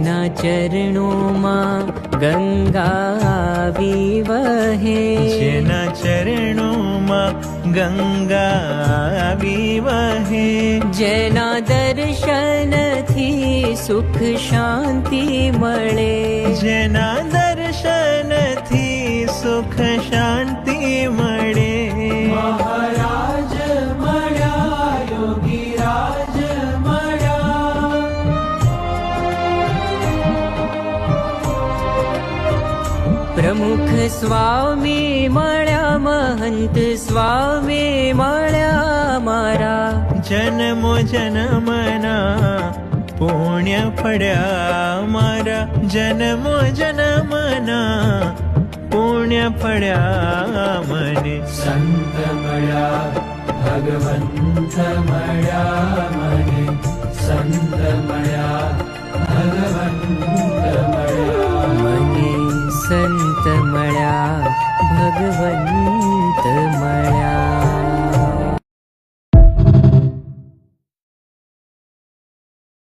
જેના ચરણોમાં ગંગા આવી વહે, જેના ચરણોમાં ગંગા આવી વહે, જેના દર્શનથી સુખ શાંતિ મળે, જેના દર્શનથી સુખ શાંતિ મળે. મહારાજ મળ્યા, યોગી રાજ મળ્યા, પ્રમુખ સ્વામી મળ્યા, મહંત સ્વામી મળ્યા મારા, જન્મો જન્મના પુણ્ય ફળ્યા મારા, જન્મો જન્મના પુણ્ય ફળ્યા મને. સંત મળ્યા, ભગવંત મળ્યા મને, સંત મળ્યા, ભગવંત